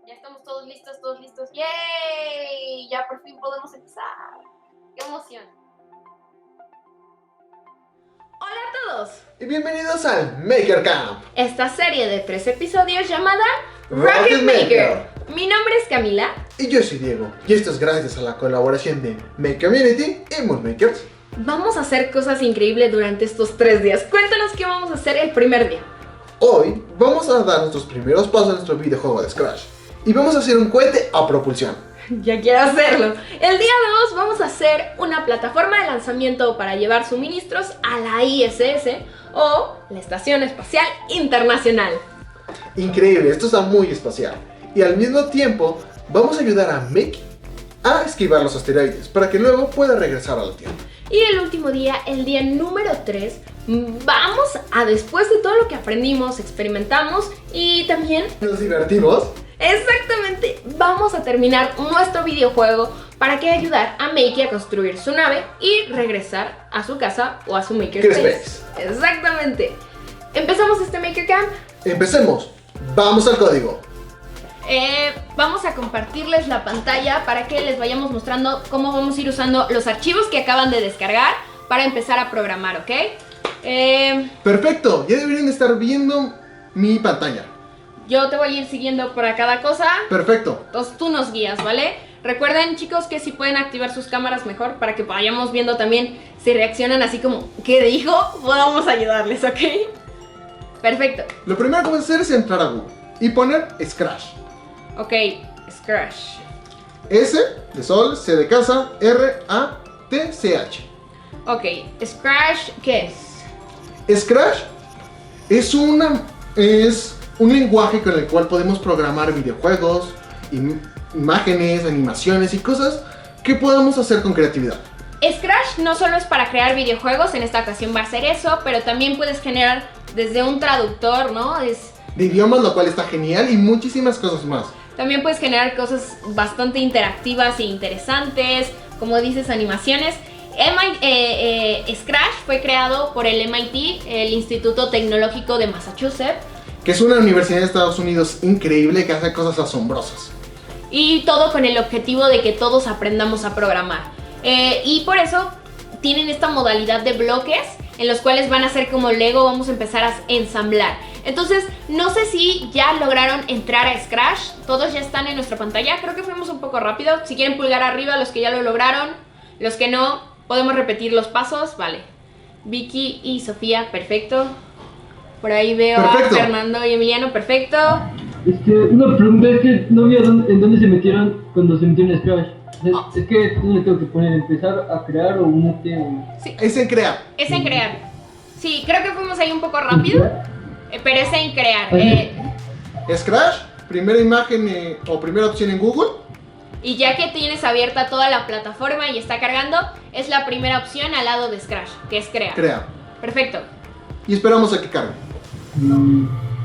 Ya estamos todos listos, todos listos. ¡Yay! Ya por fin podemos empezar. ¡Qué emoción! Hola a todos. Y bienvenidos al Maker Camp. Esta serie de 3 episodios llamada Rocket Maker. Mi nombre es Camila. Y yo soy Diego. Y esto es gracias a la colaboración de Make Community y Moon Makers. Vamos a hacer cosas increíbles durante estos 3 días. Cuéntanos qué vamos a hacer el primer día. Hoy vamos a dar nuestros primeros pasos en nuestro videojuego de Scratch. Y vamos a hacer un cohete a propulsión. Ya quiero hacerlo. El día 2 vamos a hacer una plataforma de lanzamiento para llevar suministros a la ISS o la Estación Espacial Internacional. Increíble, esto está muy espacial. Y al mismo tiempo vamos a ayudar a Mickey a esquivar los asteroides para que luego pueda regresar a la Tierra. Y el último día, el día número 3, vamos a, después de todo lo que aprendimos, experimentamos y también... ¿Nos divertimos? Exactamente, vamos a terminar nuestro videojuego para que ayudar a Makey a construir su nave y regresar a su casa o a su Makerspace. Exactamente. ¿Empezamos este Maker Camp? Empecemos. Vamos al código. Vamos a compartirles la pantalla para que les vayamos mostrando cómo vamos a ir usando los archivos que acaban de descargar para empezar a programar, ¿ok? Perfecto, ya deberían estar viendo mi pantalla. Yo te voy a ir siguiendo para cada cosa. Perfecto. Entonces tú nos guías, ¿vale? Recuerden, chicos, que si pueden activar sus cámaras mejor para que vayamos viendo también si reaccionan así como ¿qué dijo? Podamos ayudarles, ¿ok? Perfecto. Lo primero que vamos a hacer es entrar a Google y poner Scratch. Ok, Scratch. S de sol, C de casa, R-A-T-C-H. Ok, Scratch, ¿qué es? Scratch es un lenguaje con el cual podemos programar videojuegos, imágenes, animaciones y cosas que podamos hacer con creatividad. Scratch no solo es para crear videojuegos, en esta ocasión va a ser eso, pero también puedes generar desde un traductor, ¿no? De idiomas, lo cual está genial, y muchísimas cosas más. También puedes generar cosas bastante interactivas e interesantes, como dices, animaciones. Scratch fue creado por el MIT, el Instituto Tecnológico de Massachusetts. Que es una universidad de Estados Unidos increíble que hace cosas asombrosas. Y todo con el objetivo de que todos aprendamos a programar. Y por eso tienen esta modalidad de bloques en los cuales van a ser como Lego, vamos a empezar a ensamblar. Entonces, no sé si ya lograron entrar a Scratch. Todos ya están en nuestra pantalla. Creo que fuimos un poco rápido. Si quieren pulgar arriba los que ya lo lograron. Los que no, podemos repetir los pasos. Vale. Vicky y Sofía, perfecto. Por ahí veo perfecto. A Fernando y Emiliano, perfecto. Una pregunta, es que no vi en dónde se metieron cuando se metieron en Scratch. Es que no le tengo que poner empezar a crear o unirte o... Sí. Es en crear. Es en crear. Sí, creo que fuimos ahí un poco rápido. Pero es en crear. Scratch, primera imagen o primera opción en Google. Y ya que tienes abierta toda la plataforma y está cargando, es la primera opción al lado de Scratch, que es crear. Crear. Perfecto. Y esperamos a que cargue.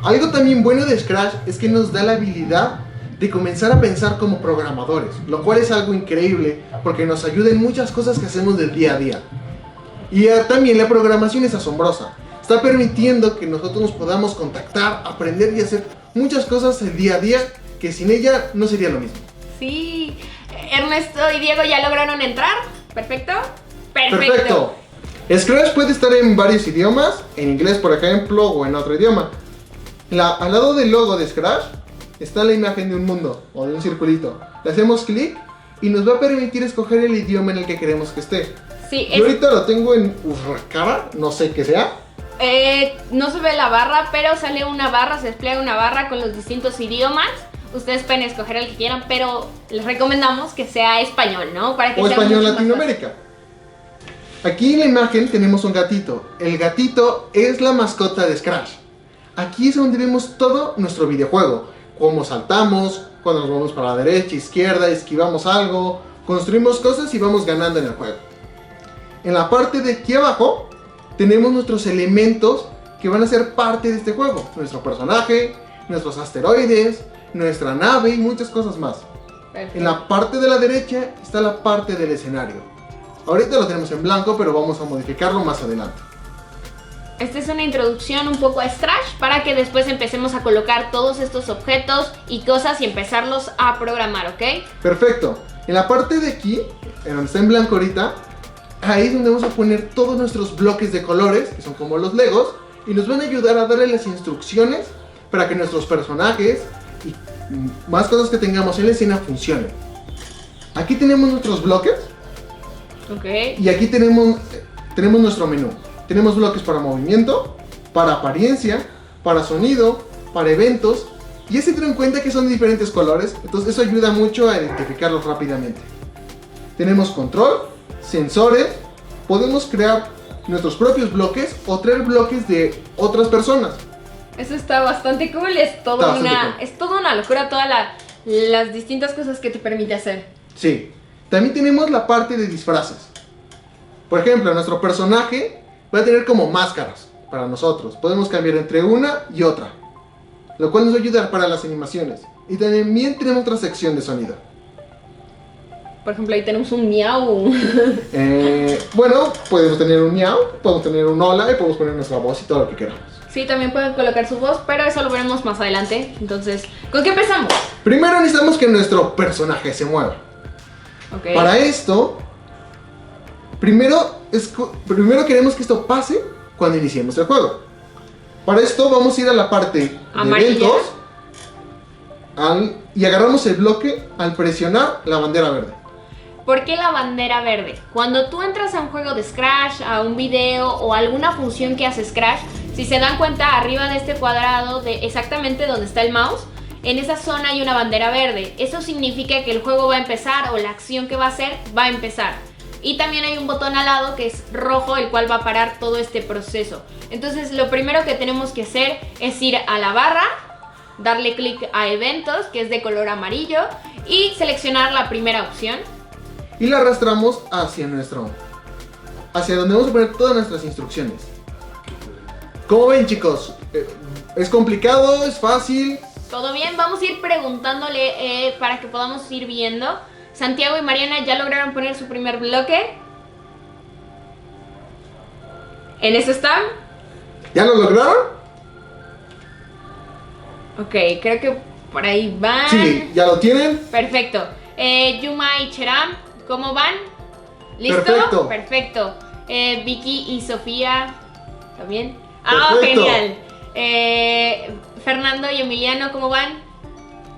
Algo también bueno de Scratch es que nos da la habilidad de comenzar a pensar como programadores, lo cual es algo increíble porque nos ayuda en muchas cosas que hacemos del día a día. Y también la programación es asombrosa. Está permitiendo que nosotros nos podamos contactar, aprender y hacer muchas cosas el día a día que sin ella no sería lo mismo. Sí. Ernesto y Diego ya lograron entrar. Perfecto. Perfecto. Scratch puede estar en varios idiomas, en inglés por ejemplo o en otro idioma. Al lado del logo de Scratch está la imagen de un mundo o de un circulito. Le hacemos clic y nos va a permitir escoger el idioma en el que queremos que esté. Sí, Yo ahorita lo tengo en Urrakara, no sé qué sea. No se ve la barra, pero sale una barra, se despliega una barra con los distintos idiomas. Ustedes pueden escoger el que quieran, pero les recomendamos que sea español, ¿no? Para que o sea español mucho más Latinoamérica. Aquí en la imagen tenemos un gatito. El gatito es la mascota de Scratch. Aquí es donde vemos todo nuestro videojuego. Cómo saltamos, cuando nos vamos para la derecha, izquierda, esquivamos algo, construimos cosas y vamos ganando en el juego. En la parte de aquí abajo tenemos nuestros elementos que van a ser parte de este juego. Nuestro personaje, nuestros asteroides, nuestra nave y muchas cosas más. Perfecto. En la parte de la derecha está la parte del escenario. Ahorita lo tenemos en blanco, pero vamos a modificarlo más adelante. Esta es una introducción un poco a Scratch para que después empecemos a colocar todos estos objetos y cosas y empezarlos a programar, ¿ok? Perfecto. En la parte de aquí, en donde está en blanco ahorita, ahí es donde vamos a poner todos nuestros bloques de colores, que son como los Legos, y nos van a ayudar a darle las instrucciones para que nuestros personajes y más cosas que tengamos en la escena funcionen. Aquí tenemos nuestros bloques. Ok. Y aquí tenemos nuestro menú. Tenemos bloques para movimiento, para apariencia, para sonido, para eventos. Y ya se dieron cuenta que son de diferentes colores, entonces eso ayuda mucho a identificarlos rápidamente. Tenemos control, sensores, podemos crear nuestros propios bloques o traer bloques de otras personas. Eso está bastante cool, es toda una locura todas las distintas cosas que te permite hacer. Sí, también tenemos la parte de disfraces. Por ejemplo, nuestro personaje va a tener como máscaras para nosotros. Podemos cambiar entre una y otra, lo cual nos va a ayudar para las animaciones. Y también tenemos otra sección de sonido. Por ejemplo, ahí tenemos un miau. Bueno, podemos tener un miau, podemos tener un hola y podemos poner nuestra voz y todo lo que queramos. Sí, también pueden colocar su voz, pero eso lo veremos más adelante. Entonces, ¿con qué empezamos? Primero necesitamos que nuestro personaje se mueva. Okay. Para esto, primero queremos que esto pase cuando iniciemos el juego. Para esto vamos a ir a la parte de amarilla. Eventos y agarramos el bloque al presionar la bandera verde. ¿Por qué la bandera verde? Cuando tú entras a un juego de Scratch, a un video o alguna función que hace Scratch, si se dan cuenta, arriba de este cuadrado, de exactamente donde está el mouse, en esa zona hay una bandera verde. Eso significa que el juego va a empezar o la acción que va a hacer va a empezar. Y también hay un botón al lado que es rojo, el cual va a parar todo este proceso. Entonces lo primero que tenemos que hacer es ir a la barra, darle clic a eventos, que es de color amarillo, y seleccionar la primera opción. Y la arrastramos hacia donde vamos a poner todas nuestras instrucciones. ¿Cómo ven, chicos? ¿Es complicado? ¿Es fácil? ¿Todo bien? Vamos a ir preguntándole para que podamos ir viendo. Santiago y Mariana ya lograron poner su primer bloque. ¿En eso están? ¿Ya lo lograron? Ok, creo que por ahí van. Sí, ¿ya lo tienen? Perfecto. Yuma y Cheram, ¿cómo van? ¿Listo? Perfecto. Perfecto. Vicky y Sofía, ¿también? Ah, Perfecto. genial. Fernando y Emiliano, ¿cómo van?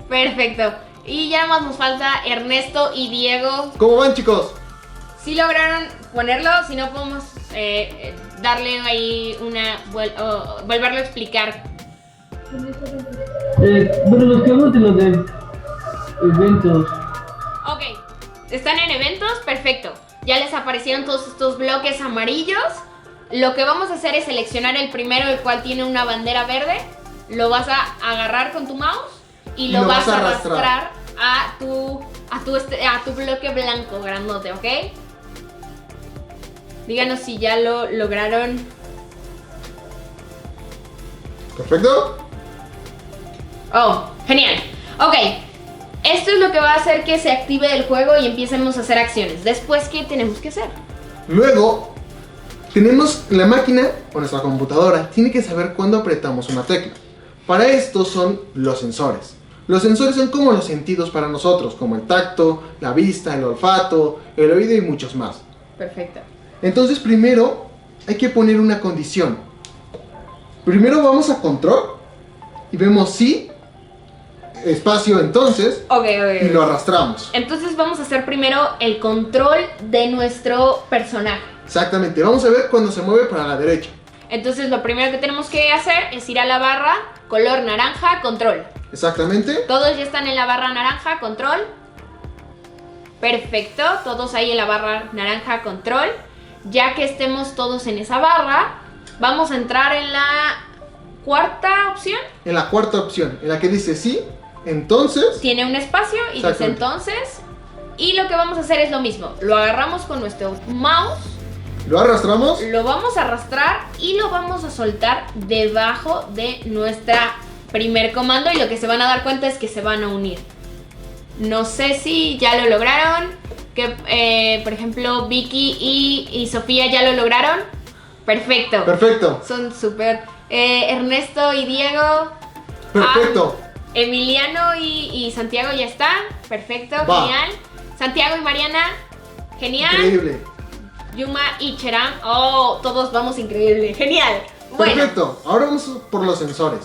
Perfecto. Y ya más nos falta Ernesto y Diego. ¿Cómo van, chicos? Si lograron ponerlo, si no podemos darle ahí volverlo a explicar. Bueno, nos quedamos de lo de eventos. Ok, están en eventos, perfecto. Ya les aparecieron todos estos bloques amarillos. Lo que vamos a hacer es seleccionar el primero, el cual tiene una bandera verde. Lo vas a agarrar con tu mouse y lo vas a arrastrar a tu bloque blanco grandote, ¿ok? Díganos si ya lo lograron. Perfecto. Oh, genial. Ok, esto es lo que va a hacer que se active el juego y empecemos a hacer acciones. Después, ¿qué tenemos que hacer? Luego, tenemos la máquina o nuestra computadora tiene que saber cuándo apretamos una tecla. Para esto son los sensores. Los sensores son como los sentidos para nosotros, como el tacto, la vista, el olfato, el oído y muchos más. Perfecto. Entonces primero hay que poner una condición. Primero vamos a control y vemos sí, espacio entonces, Ok. y lo arrastramos. Entonces vamos a hacer primero el control de nuestro personaje. Exactamente, vamos a ver cuando se mueve para la derecha. Entonces lo primero que tenemos que hacer es ir a la barra, color naranja, control. Exactamente. Todos ya están en la barra naranja, control. Perfecto, todos ahí en la barra naranja, control. Ya que estemos todos en esa barra, vamos a entrar en la cuarta opción. En la cuarta opción, en la que dice sí, entonces. Tiene un espacio y dice Exactamente. entonces. Y lo que vamos a hacer es lo mismo. Lo agarramos con nuestro mouse, Lo arrastramos. lo vamos a arrastrar y lo vamos a soltar debajo de nuestra primer comando. Y lo que se van a dar cuenta es que se van a unir. No sé si ya lo lograron. Que por ejemplo Vicky y Sofía ya lo lograron. Perfecto. Perfecto. Son súper. Ernesto y Diego. Perfecto. Emiliano y Santiago ya están. Perfecto, Va. genial. Santiago y Mariana. Genial. Increíble. Yuma y Cheram. Oh, todos vamos increíble. Genial. Bueno, Perfecto. Ahora vamos por los sensores.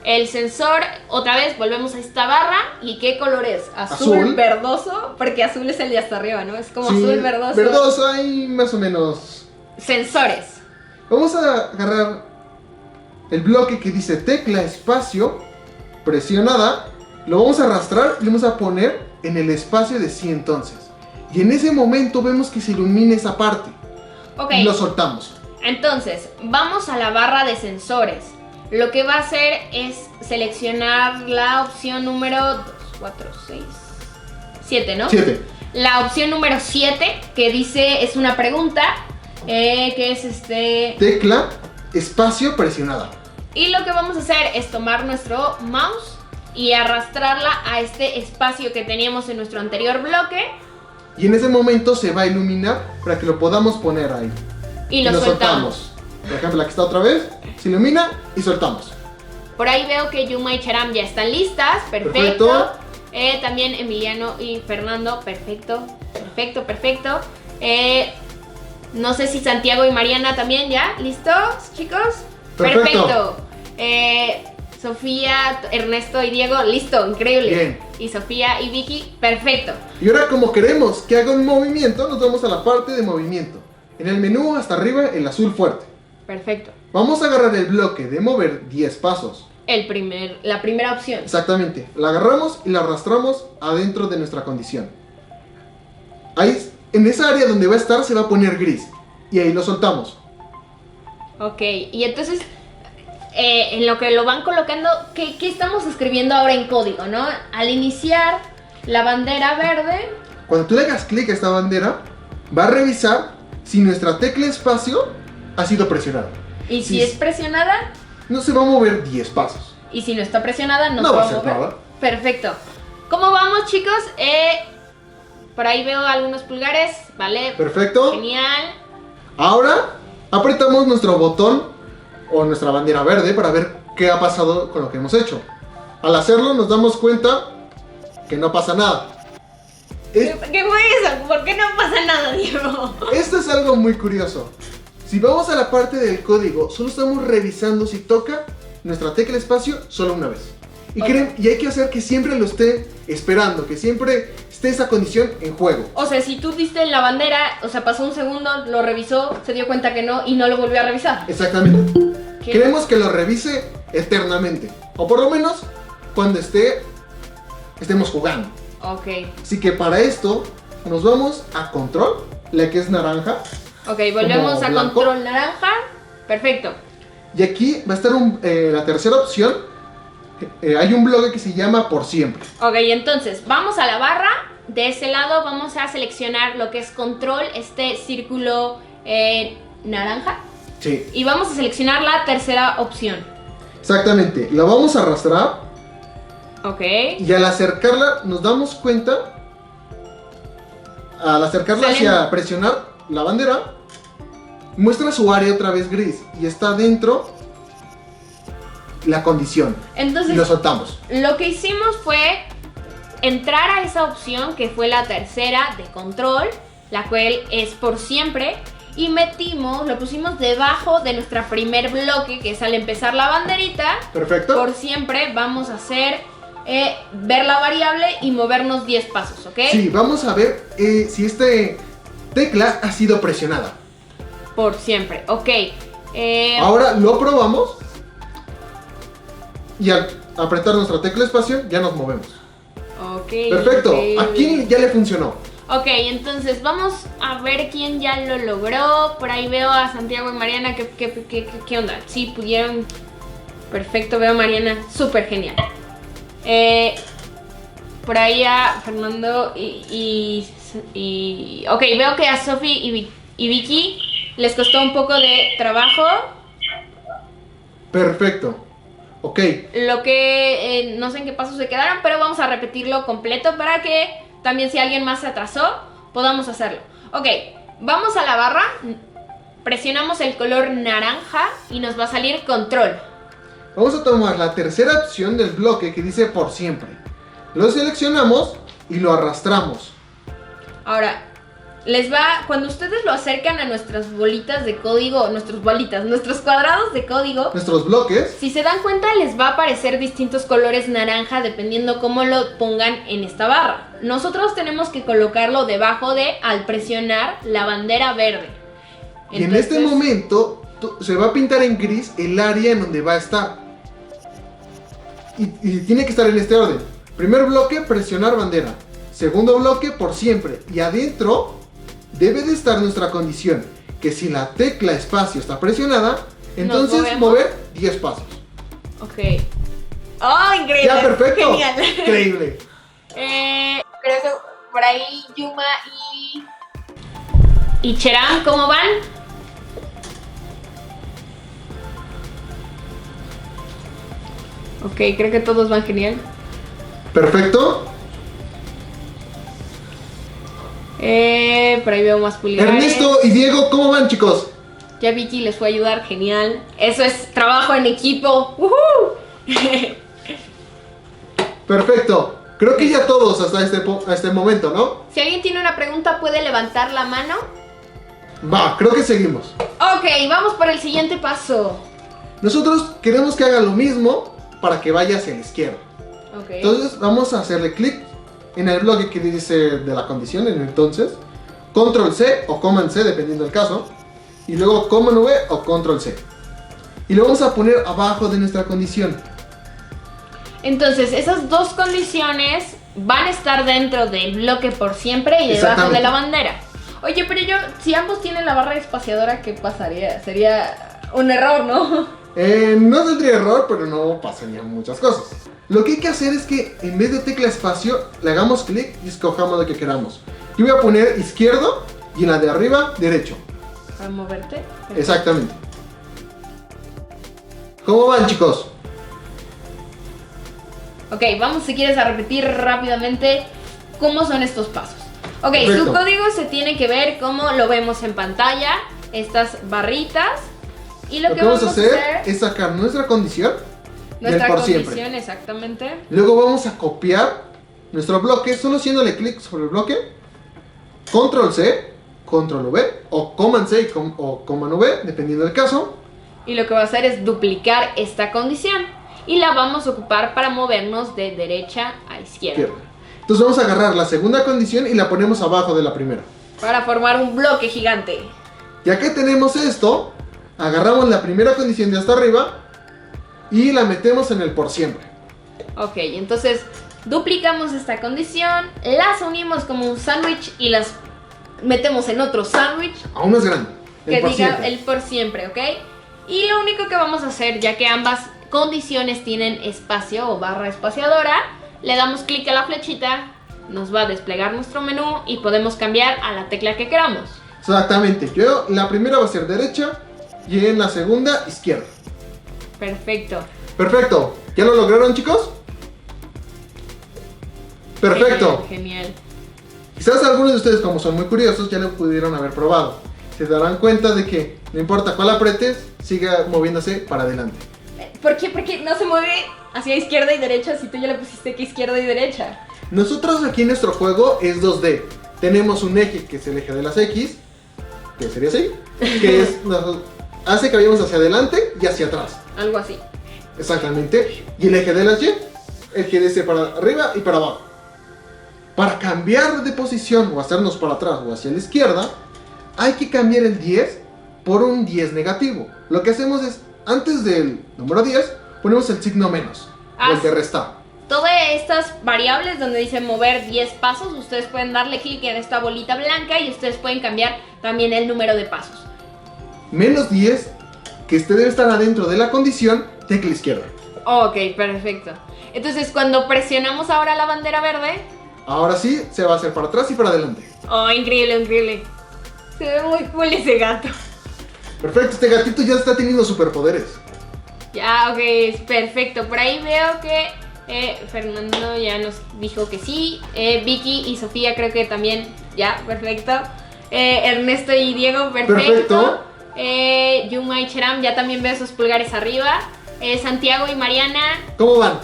el sensor, otra vez volvemos a esta barra. ¿Y qué color es? Azul, Azul. verdoso, porque azul es el de hasta arriba, ¿no? Es como Sí, azul, verdoso. Verdoso hay más o menos. Sensores. Vamos a agarrar el bloque que dice tecla espacio presionada. Lo vamos a arrastrar y lo vamos a poner en el espacio de sí entonces. Y en ese momento vemos que se ilumina esa parte. Ok. Y lo soltamos. Entonces, vamos a la barra de sensores. Lo que va a hacer es seleccionar la opción número 2, 4, 6, 7, ¿no? 7. La opción número 7, que dice, es una pregunta, que es Tecla espacio presionada. Y lo que vamos a hacer es tomar nuestro mouse y arrastrarla a este espacio que teníamos en nuestro anterior bloque. Y en ese momento se va a iluminar para que lo podamos poner ahí. Y lo soltamos. Por ejemplo, aquí está otra vez. Se ilumina y soltamos. Por ahí veo que Yuma y Cheram ya están listas. Perfecto. Perfecto. También Emiliano y Fernando. Perfecto. Perfecto, perfecto. No sé si Santiago y Mariana también ya. ¿Listos, chicos? Perfecto. Sofía, Ernesto y Diego. Listo, increíble. Bien. Y Sofía y Vicky. Perfecto. Y ahora, como queremos que haga un movimiento, nos vamos a la parte de movimiento. En el menú hasta arriba el azul fuerte. Perfecto. Vamos a agarrar el bloque de mover 10 pasos. La primera opción. Exactamente. La agarramos y la arrastramos adentro de nuestra condición. Ahí, en esa área donde va a estar, se va a poner gris. Y ahí lo soltamos. Ok, y entonces, en lo que lo van colocando, ¿qué estamos escribiendo ahora en código, no? Al iniciar la bandera verde. Cuando tú le hagas clic a esta bandera, va a revisar si nuestra tecla espacio ha sido presionada. Y si Sí. es presionada, No se va a mover 10 pasos. y si no está presionada, no No se va va a a hacer mover. nada. Perfecto. ¿Cómo vamos, chicos? Por ahí veo algunos pulgares, ¿vale? Perfecto. Genial. Ahora apretamos nuestro botón o nuestra bandera verde para ver qué ha pasado con lo que hemos hecho. Al hacerlo nos damos cuenta que no pasa nada. ¿Qué fue eso? ¿Por qué no pasa nada, Diego? Esto es algo muy curioso. Si vamos a la parte del código, solo estamos revisando si toca nuestra tecla espacio solo una vez. Y, Ok. y hay que hacer que siempre lo esté esperando, que siempre esté esa condición en juego. O sea, si tú diste en la bandera, o sea, pasó un segundo, lo revisó, se dio cuenta que no y no lo volvió a revisar. Exactamente. ¿Qué? Queremos que lo revise eternamente. O por lo menos cuando estemos jugando. Ok. Así que para esto nos vamos a control, la que es naranja. Ok, volvemos Como a blanco. control naranja. Perfecto. Y aquí va a estar la tercera opción. Hay un bloque que se llama por siempre. Ok, entonces vamos a la barra. De ese lado vamos a seleccionar lo que es control, este círculo naranja. Sí, Y vamos a seleccionar la tercera opción. exactamente. La vamos a arrastrar Ok. y al acercarla nos damos cuenta. Al acercarla Salen- hacia presionar la bandera, muestra su área otra vez gris y está dentro la condición. Y lo Entonces, soltamos. lo que hicimos fue entrar a esa opción que fue la tercera de control, la cual es por siempre, y lo pusimos debajo de nuestra primer bloque, que es al empezar la banderita. Perfecto. Por siempre vamos a hacer ver la variable y movernos 10 pasos, ¿ok? Sí, vamos a ver si este tecla ha sido presionada. Por siempre, ok. Ahora lo probamos y al apretar nuestra tecla espacio ya nos movemos. Ok. Perfecto, ok. aquí ya le funcionó. Ok, entonces vamos a ver quién ya lo logró. Por ahí veo a Santiago y Mariana. ¿Qué onda? Sí, pudieron. Perfecto, veo a Mariana. Súper genial. Por ahí a Fernando Ok, veo que a Sofi y Vicky les costó un poco de trabajo. Perfecto. Ok, Lo que no sé en qué pasos se quedaron, pero vamos a repetirlo completo para que también si alguien más se atrasó, podamos hacerlo. Ok, vamos a la barra. presionamos el color naranja y nos va a salir control. Vamos a tomar la tercera opción del bloque que dice por siempre. Lo seleccionamos y lo arrastramos. Ahora, cuando ustedes lo acercan a nuestras bolitas de código, nuestros cuadrados de código, Nuestros bloques. si se dan cuenta les va a aparecer distintos colores naranja dependiendo cómo lo pongan en esta barra. Nosotros tenemos que colocarlo debajo al presionar la bandera verde. Y en este momento se va a pintar en gris el área en donde va a estar. Y tiene que estar en este orden. Primer bloque, presionar bandera. Segundo bloque, por siempre. Y adentro debe de estar nuestra condición, que si la tecla espacio está presionada, entonces mover 10 pasos. Ok. ¡Oh, increíble! Ya, perfecto. Genial. Increíble. Creo que por ahí Yuma y Cheram, ¿cómo van? Ok, creo que todos van genial. Perfecto. Por ahí veo más pulgares. Ernesto y Diego, ¿cómo van, chicos? Ya Vicky les fue a ayudar, genial. Eso es trabajo en equipo. ¡Woohoo! Perfecto. Creo que ya todos hasta este momento, ¿no? Si alguien tiene una pregunta, puede levantar la mano. Va, creo que seguimos. Ok, vamos por el siguiente paso. Nosotros queremos que haga lo mismo para que vaya hacia la izquierda. Ok. Entonces vamos a hacerle clic en el bloque que dice de la condición, en entonces, Control C o Command C, dependiendo del caso, y luego Command V o Control C. Y lo vamos a poner abajo de nuestra condición. Entonces, esas dos condiciones van a estar dentro del bloque por siempre y debajo de la bandera. Oye, pero si ambos tienen la barra espaciadora, ¿qué pasaría? Sería un error, ¿no? No tendría error, pero no pasarían muchas cosas. Lo que hay que hacer es que en vez de tecla espacio, le hagamos clic y escojamos lo que queramos. Yo voy a poner izquierdo y en la de arriba, derecho. Para moverte. Exactamente. ¿Cómo van, chicos? Ok, vamos si quieres a repetir rápidamente cómo son estos pasos. Ok, Perfecto. su código se tiene que ver como lo vemos en pantalla, estas barritas. Y lo que vamos a hacer es sacar nuestra condición nuestra del por condición, siempre. exactamente. Luego vamos a copiar nuestro bloque, solo haciéndole clic sobre el bloque, Control C, Control V, o Command C o Command V, dependiendo del caso. Y lo que va a hacer es duplicar esta condición. Y la vamos a ocupar para movernos de derecha a izquierda. Entonces vamos a agarrar la segunda condición y la ponemos abajo de la primera. Para formar un bloque gigante. Ya que tenemos esto, agarramos la primera condición de hasta arriba y la metemos en el por siempre. Ok, entonces duplicamos esta condición, las unimos como un sándwich y las metemos en otro sándwich Aún más grande. El que por diga siempre. el por siempre, ¿ok? Y lo único que vamos a hacer, ya que ambas condiciones tienen espacio o barra espaciadora, le damos clic a la flechita, nos va a desplegar nuestro menú y podemos cambiar a la tecla que queramos. Exactamente. La primera va a ser derecha y en la segunda izquierda. Perfecto. Perfecto. ¿Ya lo lograron, chicos? Perfecto. Genial. Quizás algunos de ustedes, como son muy curiosos, ya lo pudieron haber probado. Se darán cuenta de que no importa cuál apretes, siga moviéndose para adelante. ¿Por qué? Porque no se mueve hacia izquierda y derecha si tú ya le pusiste que izquierda y derecha. Nosotros aquí en nuestro juego es 2D. Tenemos un eje que es el eje de las X, que sería así, que hace que vayamos hacia adelante y hacia atrás. Algo así. Exactamente. Y el eje de las Y, el que dice para arriba y para abajo. Para cambiar de posición o hacernos para atrás o hacia la izquierda, hay que cambiar el 10 por un 10 negativo. Lo que hacemos es, antes del número 10, ponemos el signo menos, o el de restar. Todas estas variables donde dice mover 10 pasos, ustedes pueden darle clic en esta bolita blanca y ustedes pueden cambiar también el número de pasos. Menos 10, que este debe estar adentro de la condición, tecla izquierda. Ok, perfecto. Entonces cuando presionamos ahora la bandera verde... Ahora sí, se va a hacer para atrás y para adelante. Oh, increíble, increíble. Se ve muy cool ese gato. Perfecto, este gatito ya está teniendo superpoderes. Ya, ok, es perfecto. Por ahí veo que Fernando ya nos dijo que sí. Vicky y Sofía creo que también, ya, perfecto. Ernesto y Diego, perfecto. Yuma y Cheram, ya también veo sus pulgares arriba. Santiago y Mariana. ¿Cómo van?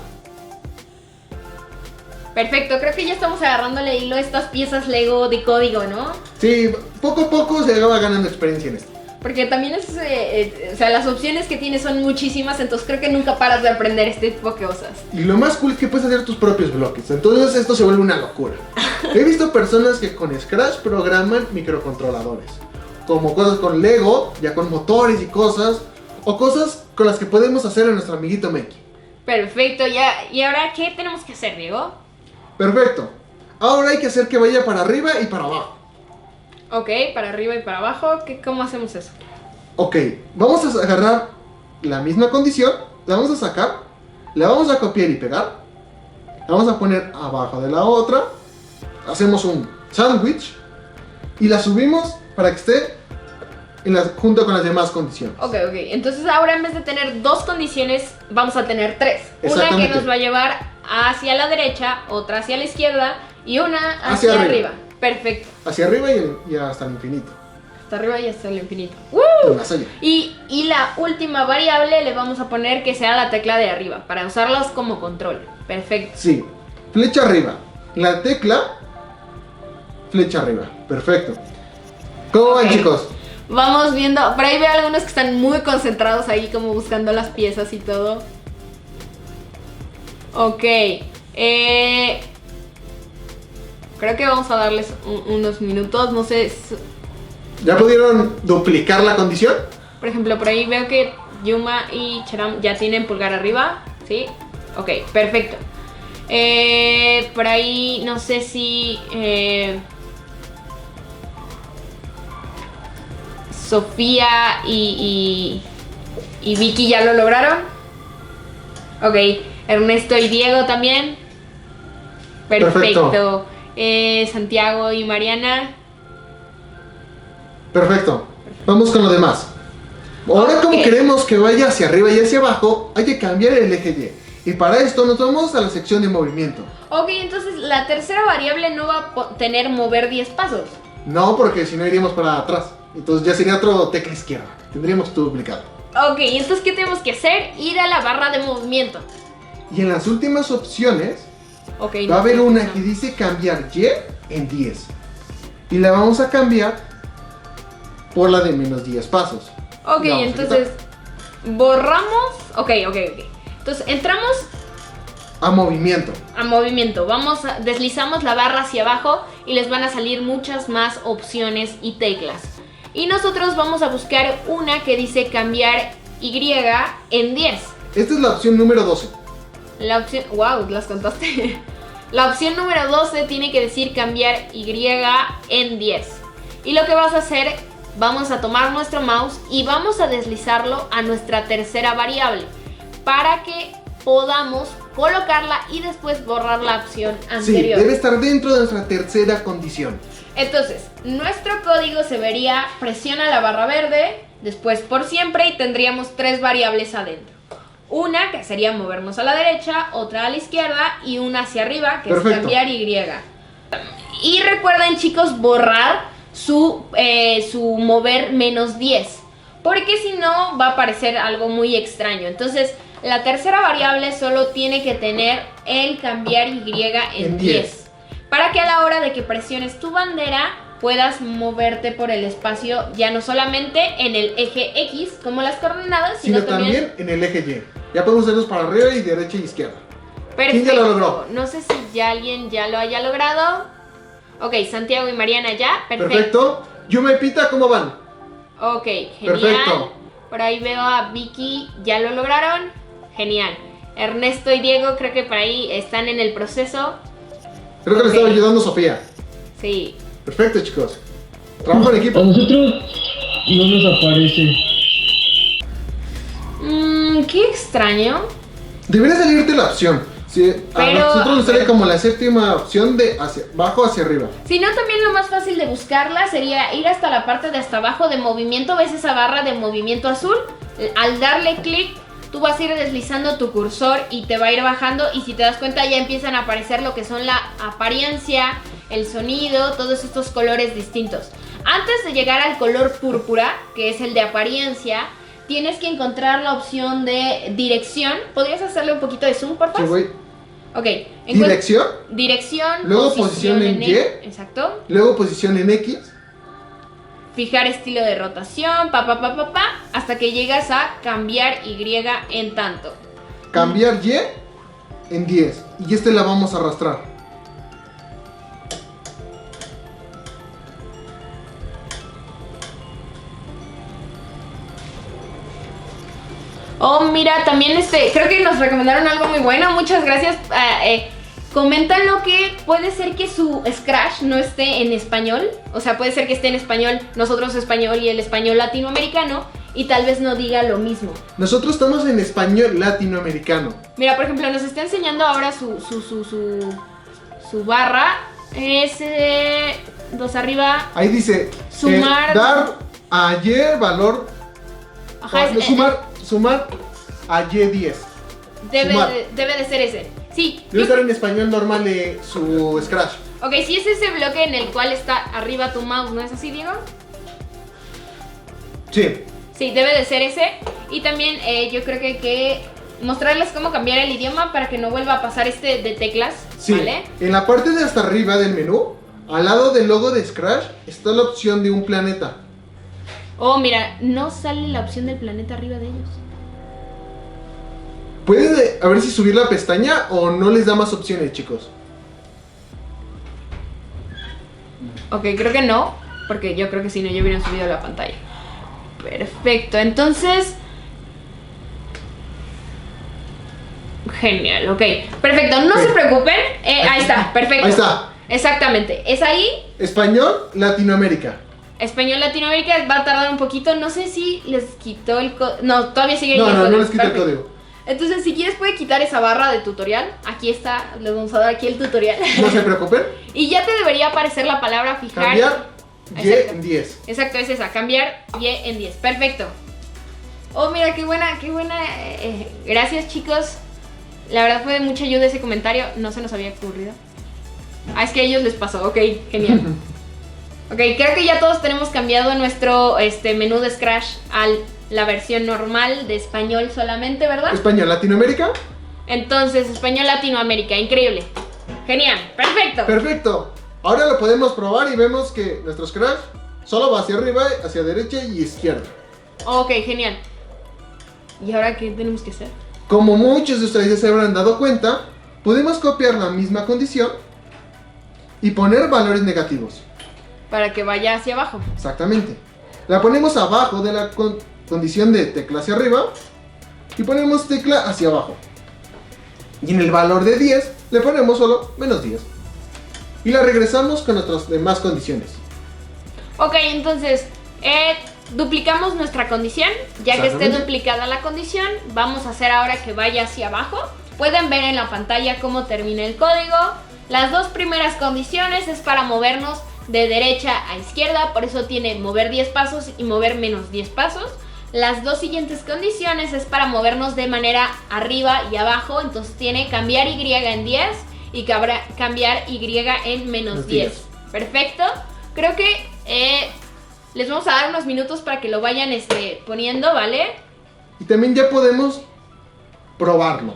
Perfecto, creo que ya estamos agarrándole hilo a estas piezas Lego de código, ¿no? Sí, poco a poco se va ganando experiencia en esto. Porque también es, o sea, las opciones que tienes son muchísimas, entonces creo que nunca paras de aprender este tipo de cosas. Y lo más cool es que puedes hacer tus propios bloques. Entonces esto se vuelve una locura. He visto personas que con Scratch programan microcontroladores. Como cosas con Lego, ya con motores y cosas. O cosas con las que podemos hacer a nuestro amiguito Meki. Perfecto, ya. ¿Y ahora qué tenemos que hacer, Diego? Perfecto. Ahora hay que hacer que vaya para arriba y para abajo. Ok, para arriba y para abajo, ¿cómo hacemos eso? Ok, vamos a agarrar la misma condición, la vamos a sacar, la vamos a copiar y pegar, la vamos a poner abajo de la otra, hacemos un sándwich y la subimos para que esté junto con las demás condiciones. Ok, entonces ahora en vez de tener dos condiciones, vamos a tener tres. Una que Exactamente. nos va a llevar hacia la derecha, otra hacia la izquierda y una hacia arriba. Perfecto. Hacia arriba y hasta el infinito. Hasta arriba y hasta el infinito. Y más allá. Y la última variable le vamos a poner que sea la tecla de arriba, para usarlas como control. Perfecto. Sí, flecha arriba. La tecla, flecha arriba. Perfecto. ¿Cómo van, chicos? Vamos viendo, por ahí veo algunos que están muy concentrados ahí como buscando las piezas y todo. Ok, creo que vamos a darles unos minutos, no sé. ¿Ya pudieron duplicar la condición? Por ejemplo, por ahí veo que Yuma y Cheram ya tienen pulgar arriba, ¿sí? Ok, perfecto. Por ahí no sé si Sofía y Vicky ya lo lograron. Ok, Ernesto y Diego también. Perfecto. Santiago y Mariana. Perfecto. Vamos con lo demás. Ahora, como queremos que vaya hacia arriba y hacia abajo, hay que cambiar el eje Y. Y para esto nos vamos a la sección de movimiento. Ok, entonces la tercera variable no va a tener mover 10 pasos. No, porque si no iríamos para atrás. Entonces ya sería otro tecla izquierda. Tendríamos todo duplicado. Ok, entonces ¿qué tenemos que hacer? Ir a la barra de movimiento. Y en las últimas opciones Okay, va a haber una que dice cambiar Y en 10. Y la vamos a cambiar por la de menos 10 pasos. Ok, entonces borramos. Ok. Entonces entramos a movimiento. Deslizamos la barra hacia abajo y les van a salir muchas más opciones y teclas. Y nosotros vamos a buscar una que dice cambiar Y en 10. Esta es la opción número 12. La opción, wow, las contaste. La opción número 12 tiene que decir cambiar Y en 10. Y lo que vas a hacer, vamos a tomar nuestro mouse y vamos a deslizarlo a nuestra tercera variable para que podamos colocarla y después borrar la opción anterior. Sí, debe estar dentro de nuestra tercera condición. Entonces, nuestro código se vería: presiona la barra verde, después por siempre, y tendríamos tres variables adentro. Una que sería movernos a la derecha, otra a la izquierda y una hacia arriba, que Perfecto. es cambiar Y. Y recuerden, chicos, borrar su mover menos 10, porque si no va a aparecer algo muy extraño. Entonces, la tercera variable solo tiene que tener el cambiar Y en 10. Para que a la hora de que presiones tu bandera puedas moverte por el espacio, ya no solamente en el eje X como las coordenadas, sino también en el eje Y. Ya podemos hacerlos para arriba y derecha y izquierda. Perfecto. ¿Quién ya lo logró? No sé si ya alguien ya lo haya logrado. Ok, Santiago y Mariana ya. Perfecto. Yuma y Pita, ¿cómo van? Ok, genial. Perfecto. Por ahí veo a Vicky, ya lo lograron. Genial. Ernesto y Diego creo que por ahí están en el proceso. Creo que le estaba ayudando Sofía. Sí. Perfecto, chicos. Trabajo en equipo. A nosotros no nos aparece. Qué extraño. Debería salirte la opción. Sí, a Pero, nosotros nos sale pero- como la séptima opción de hacia abajo hacia arriba. Si no, también lo más fácil de buscarla sería ir hasta la parte de hasta abajo de movimiento. ¿Ves esa barra de movimiento azul? Al darle clic, tú vas a ir deslizando tu cursor y te va a ir bajando. Y si te das cuenta, ya empiezan a aparecer lo que son la apariencia, el sonido, todos estos colores distintos. Antes de llegar al color púrpura, que es el de apariencia, tienes que encontrar la opción de dirección. ¿Podrías hacerle un poquito de zoom, por favor? Sí, voy. Ok. Dirección. Dirección. Luego posición en Y. Exacto. Luego posición en X. Fijar estilo de rotación, hasta que llegas a cambiar Y en tanto. Cambiar Y en 10. Y este la vamos a arrastrar. Oh, mira, también creo que nos recomendaron algo muy bueno. Muchas gracias. Comentan lo que puede ser que su Scratch no esté en español. O sea, puede ser que esté en español, nosotros español y el español latinoamericano, y tal vez no diga lo mismo. Nosotros estamos en español latinoamericano. Mira, por ejemplo, nos está enseñando ahora su barra. Es 2 arriba. Ahí dice Sumar. Dar a Y valor. Ajá, Sumar a Y10. Debe de ser ese. Sí. Debe estar en español normal de su Scratch. Ok, si es ese bloque en el cual está arriba tu mouse, ¿no es así, Diego? Sí. Sí, debe de ser ese. Y también yo creo que hay que mostrarles cómo cambiar el idioma para que no vuelva a pasar de teclas, Sí. ¿vale? En la parte de hasta arriba del menú, al lado del logo de Scratch, está la opción de un planeta. Oh, mira, no sale la opción del planeta arriba de ellos. Puede a ver si subir la pestaña o no les da más opciones, chicos. Ok, creo que no, porque yo creo que si no ya hubieran subido la pantalla. Perfecto, entonces... Genial, ok. Perfecto, no se preocupen. Ahí está, perfecto. Ahí está. Exactamente, es ahí. Español, Latinoamérica. Español Latinoamérica va a tardar un poquito. No sé si les quitó el código. No, todavía sigue ahí el código. No les quita el Perfecto. código. Entonces, si quieres, puede quitar esa barra de tutorial. Aquí está, les vamos a dar aquí el tutorial. No se preocupen. Y ya te debería aparecer la palabra fijar. Cambiar Y Exacto. en 10. Exacto, es esa, cambiar Y en 10. Perfecto. Oh, mira, qué buena. Gracias, chicos. La verdad fue de mucha ayuda ese comentario. No se nos había ocurrido. Ah, es que a ellos les pasó. Ok, genial. Ok, creo que ya todos tenemos cambiado nuestro menú de Scratch a la versión normal de español solamente, ¿verdad? Español, Latinoamérica. Entonces, español Latinoamérica, increíble. Genial, perfecto. Perfecto. Ahora lo podemos probar y vemos que nuestro Scratch solo va hacia arriba, hacia derecha y izquierda. Ok, genial. ¿Y ahora qué tenemos que hacer? Como muchos de ustedes se habrán dado cuenta, podemos copiar la misma condición y poner valores negativos. Para que vaya hacia abajo. Exactamente. La ponemos abajo de la condición de tecla hacia arriba y ponemos tecla hacia abajo. Y en el valor de 10 le ponemos solo menos 10. Y la regresamos con nuestras demás condiciones. Ok, entonces, duplicamos nuestra condición. Ya que esté Exactamente. duplicada la condición, vamos a hacer ahora que vaya hacia abajo. Pueden ver en la pantalla cómo termina el código. Las dos primeras condiciones es para movernos de derecha a izquierda, por eso tiene mover 10 pasos y mover menos 10 pasos. Las dos siguientes condiciones es para movernos de manera arriba y abajo, entonces tiene cambiar Y en 10 y cambiar Y en menos 10. Perfecto, creo que les vamos a dar unos minutos para que lo vayan poniendo, ¿vale? Y también ya podemos probarlo.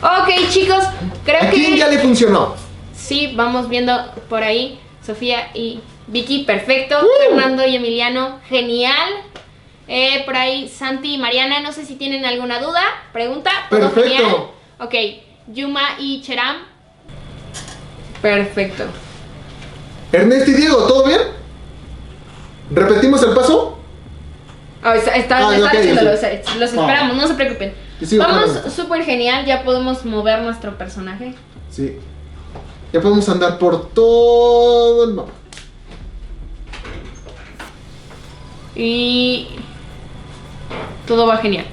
Ok, chicos, creo ¿A quién que... ya le funcionó? Sí, vamos viendo por ahí Sofía y Vicky, perfecto. Fernando y Emiliano, genial. Por ahí Santi y Mariana, no sé si tienen alguna duda, pregunta. ¿Todo Perfecto. genial? Ok, Yuma y Cheram. Perfecto. Ernesto y Diego, ¿todo bien? ¿Repetimos el paso? Está ok, haciéndolo, sí. los esperamos, no se preocupen. Y sigo Vamos jugando. súper genial, ya podemos mover nuestro personaje. Sí. Ya podemos andar por todo el mapa. Y todo va genial.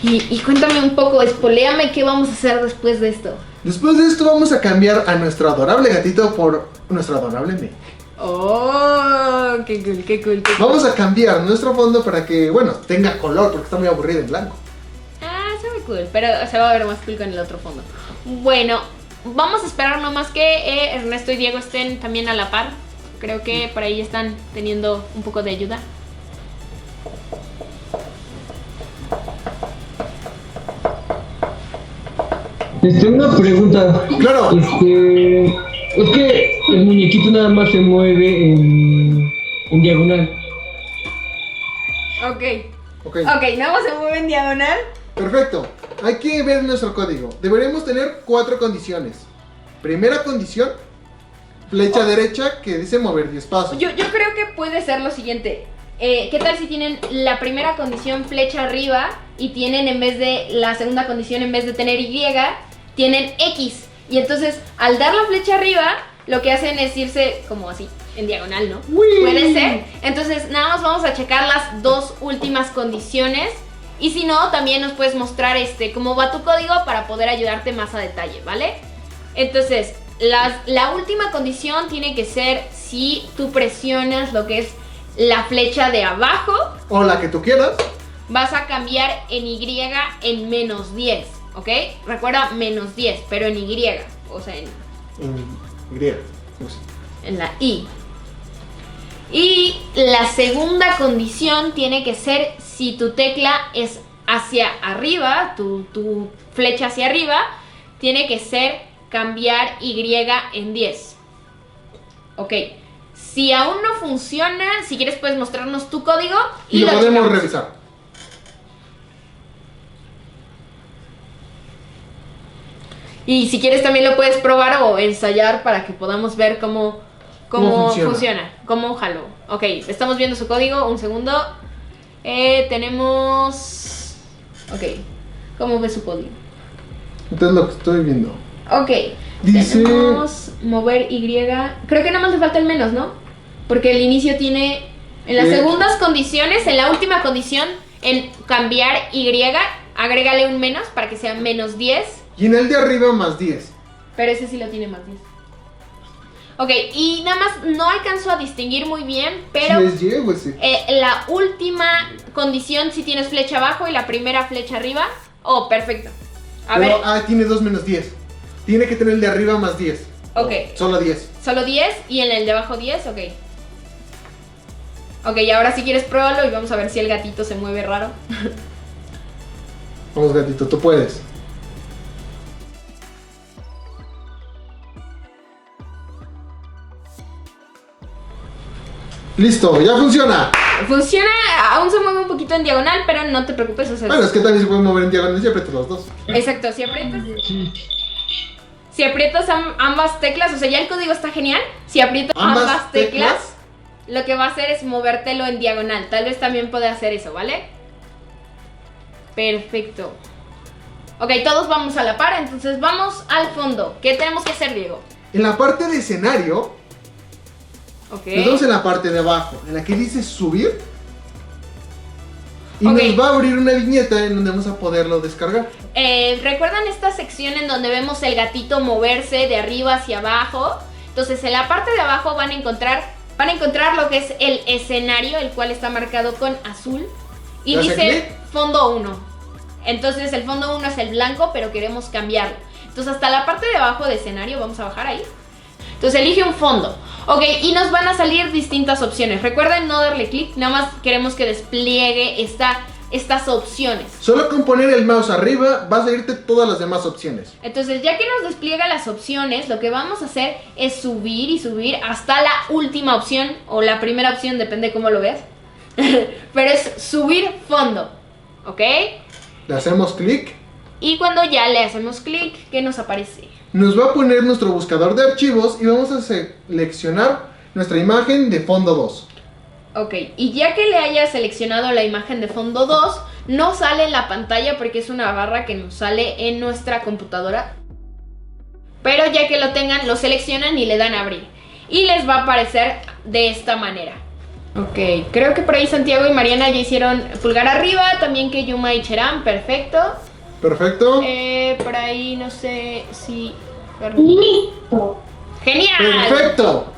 Y cuéntame un poco, espoléame qué vamos a hacer después de esto. Después de esto vamos a cambiar a nuestro adorable gatito por nuestro adorable me. Oh, qué cool, qué cool, qué cool. Vamos a cambiar nuestro fondo para que, bueno, tenga color porque está muy aburrido en blanco. Ah, se ve cool, pero se va a ver más cool con el otro fondo. Bueno, vamos a esperar nomás que Ernesto y Diego estén también a la par. Creo que por ahí están teniendo un poco de ayuda. Una pregunta. Claro. Es que el muñequito nada más se mueve en diagonal. Ok. Ok. Ok, nada más se mueve en diagonal. Perfecto. Hay que ver nuestro código. Deberemos tener 4 condiciones. Primera condición, flecha derecha que dice mover 10 pasos. Yo creo que puede ser lo siguiente. ¿Qué tal si tienen la primera condición flecha arriba y tienen en vez de la segunda condición, en vez de tener Y, tienen X? Y entonces al dar la flecha arriba, lo que hacen es irse como así, en diagonal, ¿no? ¡Uy! Puede ser. Entonces nada más vamos a checar las 2 últimas condiciones. Y si no, también nos puedes mostrar cómo va tu código para poder ayudarte más a detalle, ¿vale? Entonces, la última condición tiene que ser si tú presionas lo que es la flecha de abajo, O la que tú quieras. vas a cambiar en Y en menos 10, ¿ok? Recuerda, menos 10, pero en Y, o sea, En griega. No sé. en la I. Y la segunda condición tiene que ser si tu tecla es hacia arriba, tu flecha hacia arriba, tiene que ser cambiar Y en 10. Ok. Si aún no funciona, si quieres puedes mostrarnos tu código Y lo podemos checamos. revisar. Y si quieres también lo puedes probar o ensayar para que podamos ver cómo funciona, cómo jaló. Ok, estamos viendo su código, un segundo. Tenemos... Ok, ¿cómo ve su código? Entonces lo que estoy viendo. Ok, Dice- tenemos mover Y. Creo que nada más le falta el menos, ¿no? Porque el inicio tiene... En las segundas condiciones, en la última condición, en cambiar Y, agrégale un menos para que sea menos 10. Y en el de arriba más 10. Pero ese sí lo tiene más 10. Ok, y nada más no alcanzo a distinguir muy bien, pero Si es Y o es E. la última condición si tienes flecha abajo y la primera flecha arriba. Oh, perfecto. A Pero, ver, tiene 2 menos 10. Tiene que tener el de arriba más 10. ok. Solo 10. Solo 10 y en el de abajo 10, ok. Ok, y ahora si quieres pruébalo y vamos a ver si el gatito se mueve raro. Vamos, gatito, tú puedes. Listo, ya funciona. Funciona, aún se mueve un poquito en diagonal, pero no te preocupes, o sea, Bueno, es que también se puede mover en diagonal y aprietas los dos. exacto, si aprietas ambas teclas, o sea, ya el código está genial. Si aprietas ambas teclas, lo que va a hacer es movértelo en diagonal. Tal vez también puede hacer eso, ¿vale? Perfecto. Ok, todos vamos a la par, entonces vamos al fondo. ¿Qué tenemos que hacer, Diego? En la parte de escenario, Ok. nos vamos en la parte de abajo, en la que dice subir. Y Ok. nos va a abrir una viñeta en donde vamos a poderlo descargar. ¿Recuerdan esta sección en donde vemos el gatito moverse de arriba hacia abajo? Entonces en la parte de abajo van a encontrar lo que es el escenario, el cual está marcado con azul. Y ¿Le hace dice clic? fondo 1. Entonces el fondo 1 es el blanco, pero queremos cambiarlo. Entonces hasta la parte de abajo de escenario, vamos a bajar ahí. Entonces elige un fondo. Ok, y nos van a salir distintas opciones. Recuerden no darle clic, nada más queremos que despliegue estas opciones. Solo con poner el mouse arriba vas a irte todas las demás opciones. Entonces, ya que nos despliega las opciones, lo que vamos a hacer es subir y subir hasta la última opción, o la primera opción, depende cómo lo veas. Pero es subir fondo, ¿ok? Le hacemos clic. Y cuando ya le hacemos clic, ¿qué nos aparece? Nos va a poner nuestro buscador de archivos y vamos a seleccionar nuestra imagen de fondo 2. Ok, y ya que le haya seleccionado la imagen de fondo 2, no sale en la pantalla porque es una barra que nos sale en nuestra computadora. Pero ya que lo tengan, lo seleccionan y le dan a abrir. Y les va a aparecer de esta manera. Ok, creo que por ahí Santiago y Mariana ya hicieron pulgar arriba, también que Yuma y Cherán, perfecto. Perfecto. Por ahí no sé si... Listo. ¡Genial! Perfecto.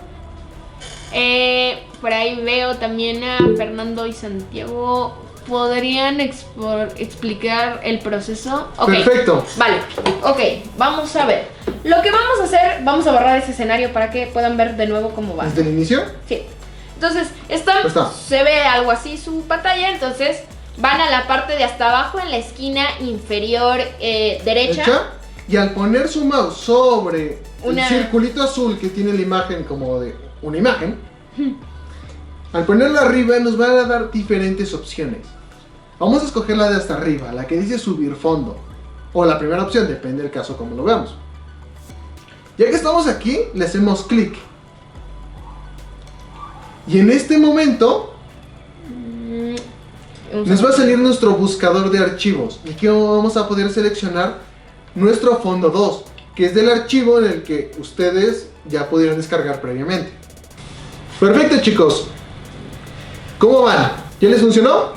Por ahí veo también a Fernando y Santiago. ¿podrían explicar el proceso? Ok. Perfecto. Vale, ok, vamos a ver. Lo que vamos a hacer, vamos a borrar ese escenario para que puedan ver de nuevo cómo va. ¿Desde el inicio? Sí. Entonces, esta Ahí está. se ve algo así su pantalla, entonces van a la parte de hasta abajo en la esquina inferior derecha. Hecha. Y al poner su mouse sobre Una- el circulito azul que tiene la imagen como de una imagen, al ponerlo arriba nos van a dar diferentes opciones. Vamos a escoger la de hasta arriba, la que dice subir fondo. O la primera opción, depende del caso como lo veamos. Ya que estamos aquí, le hacemos clic. Y en este momento nos va a salir nuestro buscador de archivos. Y aquí vamos a poder seleccionar nuestro fondo 2, que es del archivo en el que ustedes ya pudieron descargar previamente. Perfecto, chicos. ¿Cómo van? ¿Ya les funcionó?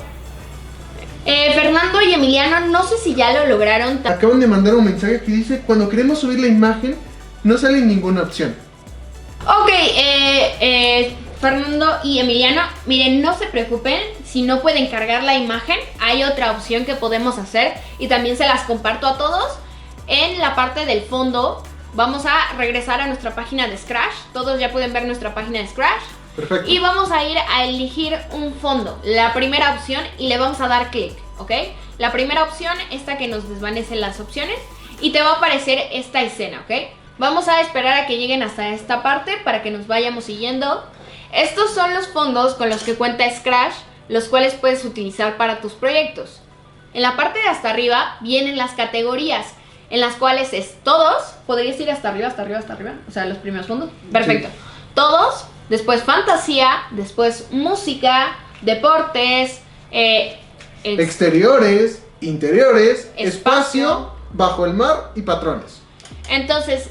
Fernando y Emiliano, no sé si ya lo lograron. Acaban de mandar un mensaje que dice: cuando queremos subir la imagen, no sale ninguna opción. Ok, Fernando y Emiliano, miren, no se preocupen si no pueden cargar la imagen. Hay otra opción que podemos hacer y también se las comparto a todos. En la parte del fondo vamos a regresar a nuestra página de Scratch. Todos ya pueden ver nuestra página de Scratch. Perfecto. Y vamos a ir a elegir un fondo, la primera opción, y le vamos a dar clic, ¿ok? La primera opción, esta que nos desvanece las opciones, y te va a aparecer esta escena, ¿ok? Vamos a esperar a que lleguen hasta esta parte para que nos vayamos siguiendo. Estos son los fondos con los que cuenta Scratch, los cuales puedes utilizar para tus proyectos. En la parte de hasta arriba vienen las categorías, en las cuales es todos. ¿Podrías ir hasta arriba, hasta arriba, hasta arriba? O sea, los primeros fondos. Perfecto. Sí. Todos, después fantasía, después música, deportes, Exteriores, interiores, Espacio. espacio, bajo el mar y patrones. Entonces,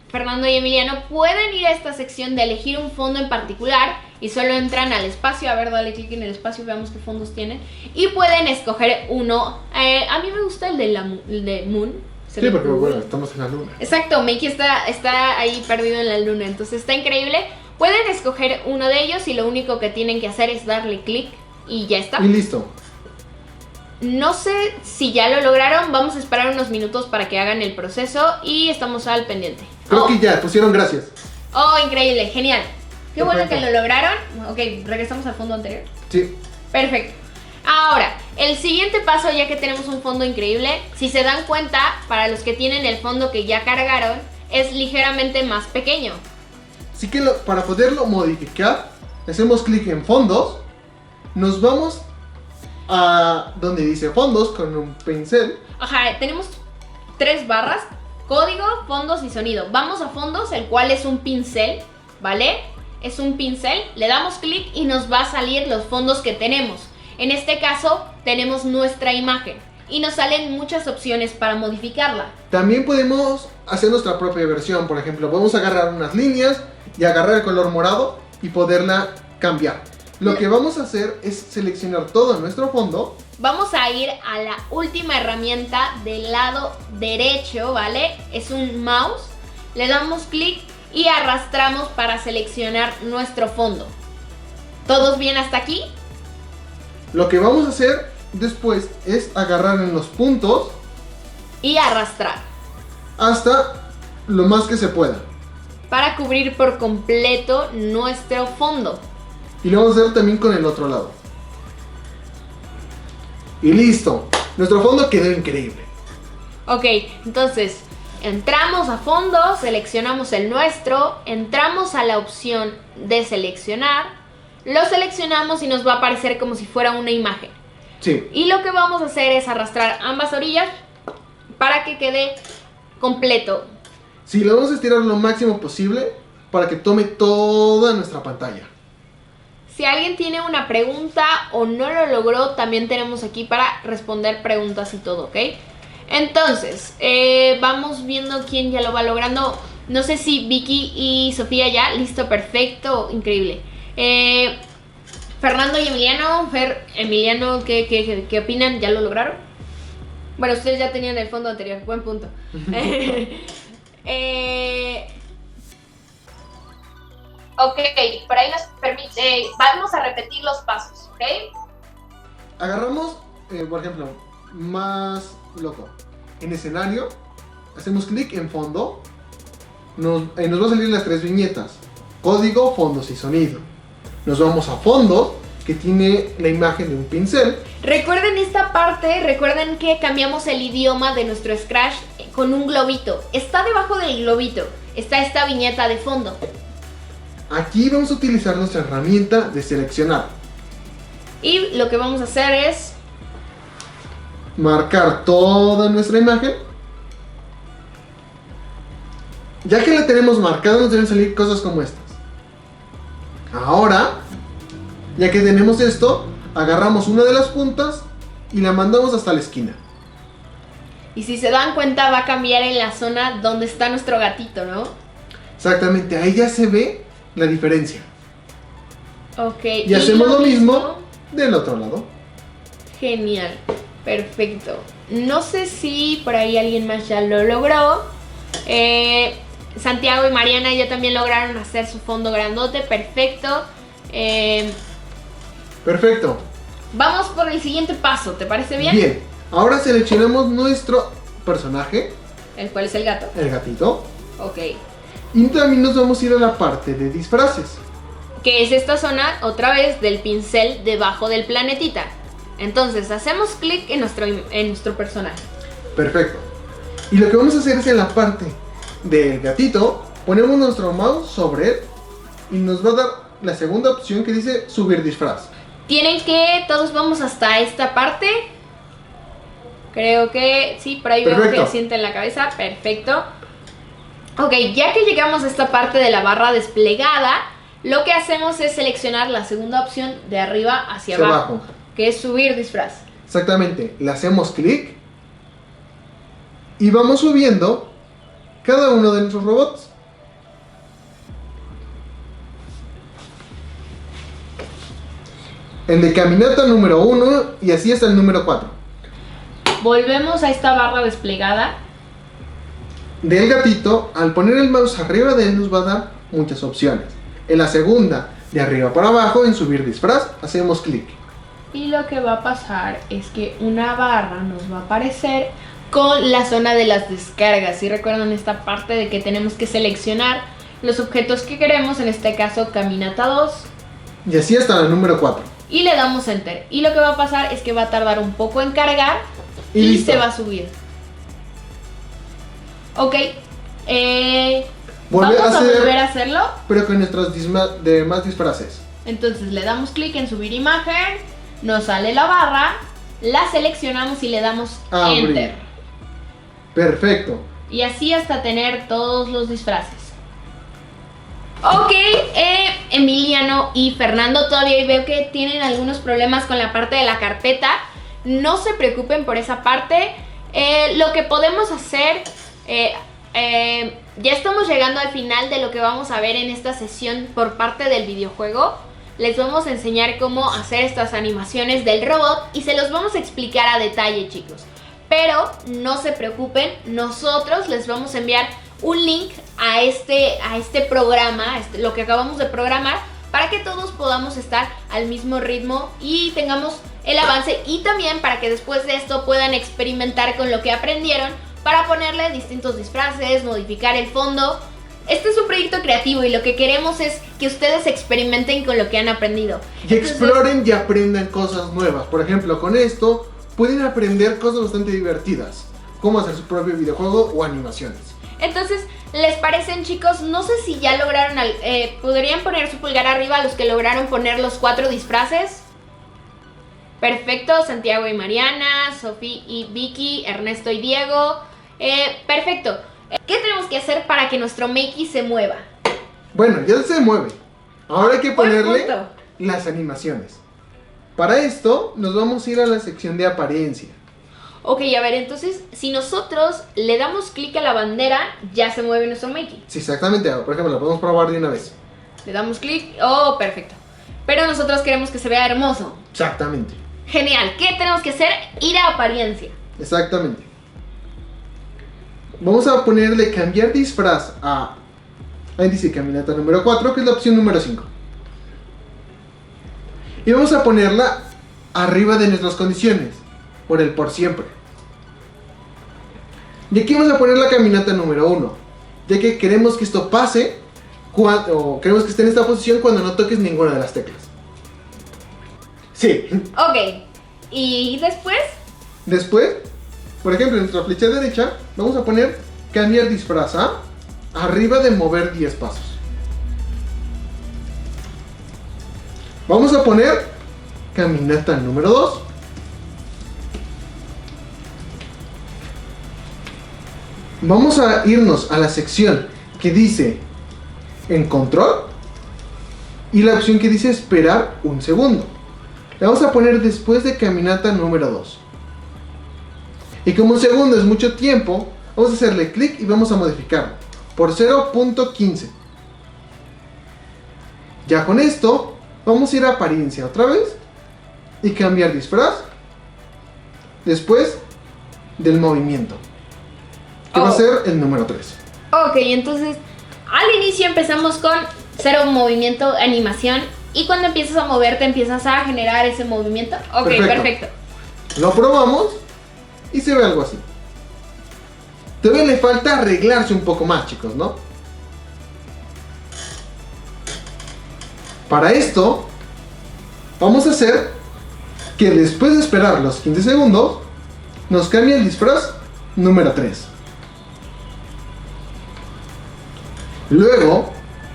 Fernando y Emiliano pueden ir a esta sección de elegir un fondo en particular y solo entran al espacio. A ver, dale clic en el espacio, veamos qué fondos tienen. Y pueden escoger uno. A mí me gusta el de Moon. Sí, porque bueno, estamos en la luna. Exacto, Mickey está ahí perdido en la luna, entonces está increíble. Pueden escoger uno de ellos y lo único que tienen que hacer es darle clic y ya está. Y listo. No sé si ya lo lograron, vamos a esperar unos minutos para que hagan el proceso y estamos al pendiente. Creo que ya, pusieron gracias. Oh, increíble, genial. Qué bueno que Perfecto. lo lograron. Ok, regresamos al fondo anterior. Sí. Perfecto. Ahora, el siguiente paso, ya que tenemos un fondo increíble, si se dan cuenta, para los que tienen el fondo que ya cargaron, es ligeramente más pequeño. Así que para poderlo modificar, hacemos clic en fondos, nos vamos a donde dice fondos con un pincel. Ajá, tenemos 3 barras: código, fondos y sonido. Vamos a fondos, el cual es un pincel, ¿vale? Es un pincel, le damos clic y nos va a salir los fondos que tenemos. En este caso, tenemos nuestra imagen y nos salen muchas opciones para modificarla. También podemos hacer nuestra propia versión. Por ejemplo, podemos agarrar unas líneas y agarrar el color morado y poderla cambiar. Lo que vamos a hacer es seleccionar todo nuestro fondo. Vamos a ir a la última herramienta del lado derecho, ¿vale? Es un mouse. Le damos clic y arrastramos para seleccionar nuestro fondo. ¿Todos bien hasta aquí? Lo que vamos a hacer después es agarrar en los puntos Y arrastrar hasta lo más que se pueda. para cubrir por completo nuestro fondo. Y lo vamos a hacer también con el otro lado. Y listo. Nuestro fondo quedó increíble. Ok, entonces entramos a fondo, seleccionamos el nuestro, entramos a la opción de seleccionar, lo seleccionamos y nos va a aparecer como si fuera una imagen. Sí. Y lo que vamos a hacer es arrastrar ambas orillas para que quede completo. Sí, lo vamos a estirar lo máximo posible para que tome toda nuestra pantalla. Si alguien tiene una pregunta o no lo logró, también tenemos aquí para responder preguntas y todo, ¿ok? Entonces, vamos viendo quién ya lo va logrando. No sé si Vicky y Sofía ya. Listo, perfecto, increíble. Fernando y Emiliano. Emiliano, ¿qué opinan? ¿Ya lo lograron? Bueno, ustedes ya tenían el fondo anterior, buen punto. Ok, por ahí nos permite, vamos a repetir los pasos, ¿ok? agarramos, por ejemplo, más loco. En escenario, hacemos clic en fondo. Nos va a salir las 3 viñetas: código, fondos y sonido. Nos vamos a fondo, que tiene la imagen de un pincel. Recuerden esta parte, recuerden que cambiamos el idioma de nuestro Scratch con un globito. Está debajo del globito, está esta viñeta de fondo. Aquí vamos a utilizar nuestra herramienta de seleccionar. Y lo que vamos a hacer es marcar toda nuestra imagen. Ya que la tenemos marcada, nos deben salir cosas como estas. Ahora, ya que tenemos esto, agarramos una de las puntas y la mandamos hasta la esquina. Y si se dan cuenta, va a cambiar en la zona donde está nuestro gatito, ¿no? Exactamente, ahí ya se ve la diferencia. Ok. Y hacemos lo mismo del otro lado. Genial, perfecto. No sé si por ahí alguien más ya lo logró. Santiago y Mariana ya también lograron hacer su fondo grandote, perfecto. Perfecto. Vamos por el siguiente paso, ¿te parece bien? Bien, ahora seleccionamos nuestro personaje, ¿El cual es el gato? el gatito. Ok. Y también nos vamos a ir a la parte de disfraces. Que es esta zona, otra vez, del pincel debajo del planetita. Entonces, hacemos clic en nuestro personaje. Perfecto. Y lo que vamos a hacer es en la parte del gatito, ponemos nuestro mouse sobre él y nos va a dar la segunda opción que dice subir disfraz. Tienen que, todos vamos hasta esta parte. Creo que, sí, por ahí veo que asienten la cabeza, perfecto. Ok, ya que llegamos a esta parte de la barra desplegada, lo que hacemos es seleccionar la segunda opción de arriba hacia abajo, que es subir disfraz. Exactamente, le hacemos clic y vamos subiendo cada uno de nuestros robots. El de caminata número 1 y así hasta el número 4. Volvemos a esta barra desplegada. Del gatito, al poner el mouse arriba de él nos va a dar muchas opciones. En la segunda, de arriba para abajo, en subir disfraz, hacemos clic. Y lo que va a pasar es que una barra nos va a aparecer con la zona de las descargas. Y recuerdan esta parte de que tenemos que seleccionar los objetos que queremos, en este caso caminata 2. Y así hasta el número 4. Y le damos enter. Y lo que va a pasar es que va a tardar un poco en cargar y se va a subir. Ok. Vamos a volver a hacerlo. Pero con nuestros demás disfraces. Entonces le damos clic en subir imagen. Nos sale la barra. La seleccionamos y le damos enter. Perfecto. Y así hasta tener todos los disfraces. Ok, Emiliano y Fernando todavía veo que tienen algunos problemas con la parte de la carpeta. No se preocupen por esa parte. Lo que podemos hacer, ya estamos llegando al final de lo que vamos a ver en esta sesión por parte del videojuego. Les vamos a enseñar cómo hacer estas animaciones del robot y se los vamos a explicar a detalle, chicos. Pero no se preocupen, nosotros les vamos a enviar un link a este programa, lo que acabamos de programar, para que todos podamos estar al mismo ritmo y tengamos el avance, y también para que después de esto puedan experimentar con lo que aprendieron para ponerle distintos disfraces, modificar el fondo. Este es un proyecto creativo y lo que queremos es que ustedes experimenten con lo que han aprendido. Y exploren y aprendan cosas nuevas. Por ejemplo, con esto pueden aprender cosas bastante divertidas, como hacer su propio videojuego o animaciones. Entonces, ¿les parecen, chicos? No sé si ya lograron, ¿podrían poner su pulgar arriba a los que lograron poner los 4 disfraces? Perfecto, Santiago y Mariana, Sofía y Vicky, Ernesto y Diego. Perfecto. ¿Qué tenemos que hacer para que nuestro Makey se mueva? Bueno, ya se mueve. Ahora hay que ponerle las animaciones. Para esto, nos vamos a ir a la sección de apariencia. Ok, a ver, entonces, si nosotros le damos clic a la bandera, ya se mueve nuestro Makey. Sí, exactamente. Por ejemplo, lo podemos probar de una vez. Le damos clic. Oh, perfecto. Pero nosotros queremos que se vea hermoso. Exactamente. Genial. ¿Qué tenemos que hacer? Ir a apariencia. Exactamente. Vamos a ponerle cambiar disfraz a... Ahí dice caminata número 4, que es la opción número 5. Y vamos a ponerla arriba de nuestras condiciones, por el por siempre. Y aquí vamos a poner la caminata número 1, ya que queremos que esto pase, o queremos que esté en esta posición cuando no toques ninguna de las teclas. Sí. Ok. ¿Y después? Después, por ejemplo, en nuestra flecha derecha, vamos a poner cambiar disfraz a arriba de mover 10 pasos. Vamos a poner caminata número 2. Vamos a irnos a la sección que dice en control y la opción que dice esperar un segundo. La vamos a poner después de caminata número 2. Y como un segundo es mucho tiempo, vamos a hacerle clic y vamos a modificarlo por 0.15. Ya con esto, vamos a ir a apariencia otra vez y cambiar disfraz después del movimiento, que va a ser el número 3. Ok, entonces al inicio empezamos con 0 movimiento, animación, y cuando empiezas a moverte empiezas a generar ese movimiento. Ok, perfecto. Lo probamos y se ve algo así. Todavía le falta arreglarse un poco más, chicos, ¿no? Para esto, vamos a hacer que después de esperar los 15 segundos, nos cambie el disfraz número 3. Luego,